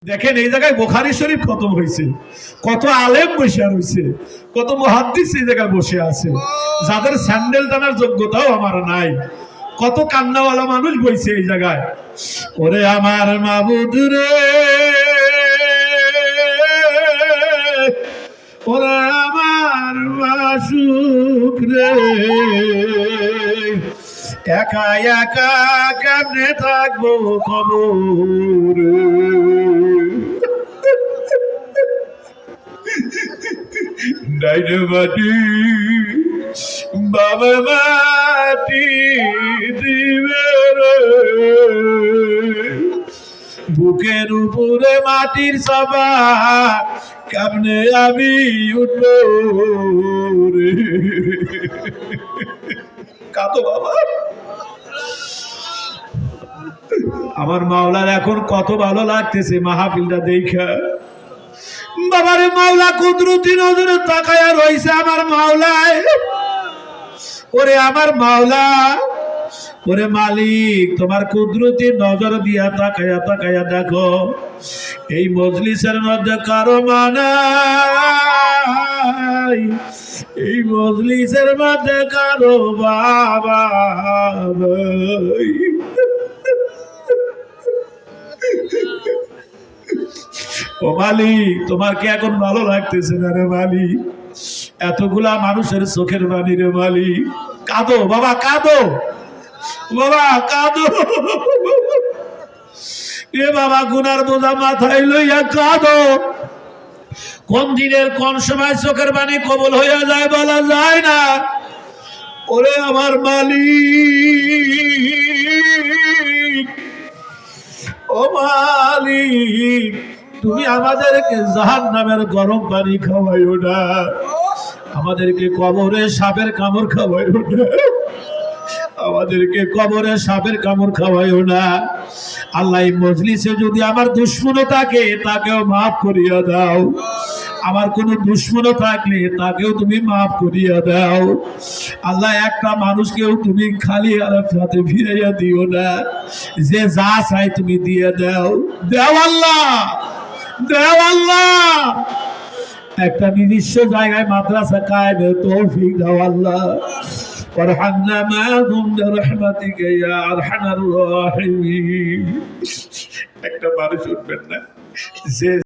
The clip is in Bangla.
দেখেন এই জায়গায় বুখারী শরীফ খতম হয়েছে, কত আলেম বসে রয়েছে, কত মুহাদ্দিস এই জায়গায় বসে আছে, যাদের স্যান্ডেল টানার যোগ্যতাও আমার নাই। কত কান্নাওয়ালা মানুষ বইছে এই জায়গায়। ওরে আমার মাবুদ রে, ওরে আমার মাসুক রে, একা একা কেমনে থাকবো কবরে। ডাইনে মাটি বাবা মাটি দিবে রে, বুকের উপরে মাটির চাপা কেমনে আমি উঠবো রে। কাঁদো বাবা। আমার মাওলার এখন কত ভালো লাগতেছে মাহফিলটা দেখা। বাবারে মাওলা কুদরতি নজরে তাকায়া রইছে আমার মাওলায়। ওরে আমার মাওলা, ওরে মালিক, তোমার কুদরতি নজর দিয়া তাকায়া তাকায়া দেখো এই মজলিসের মধ্যে কারো মানাই, এই মজলিসের মধ্যে কারো বাবা নাই। ও মালিক, তোমার কি এখন ভালো লাগতেছে না রে মালিক? এতগুলা মানুষের চোখের পানি রে মালিক। কাঁদো বাবা, কাঁদো বাবা, কাঁদো এ বাবা, গুনার বোঝা মাথায় লইয়া কাঁদো। কোন দিনের কোন সময় চোখের পানি কবুল হইয়া যায় বলা যায় না। ওরে আমার মালিক, ও মালিক, তুমি আমাদেরকে জাহান্নামের গরম পানি খাওয়াইও না, আমাদেরকে কবরে সাপের কামড় খাওয়াইও না, আমাদেরকে কবরে সাপের কামড় খাওয়াইও না। আল্লাহ, এই মজলিসে যদি আমার দুশ্মনও থাকে তাকেও মাফ করিয়া দাও, আমার কোনো দুশ্মনও থাকলে তাকেও তুমি মাফ করিয়া দাও। আল্লাহ, একটা মানুষকেও তুমি খালি হাতে ফিরাইয়া দিও না, যে যা চাই তুমি দিয়ে দাও। দেও আল্লাহ, দেও আল্লাহ। একটা নির্দিষ্ট জায়গায় মাদ্রাসা কায়েমের তৌফিক দাও আল্লাহ। ওয়ারহামনা মা'হুম বিরহমাতিকা ইয়া আরহামার রাহিমিন। একটা মানুষ উঠবেন না যে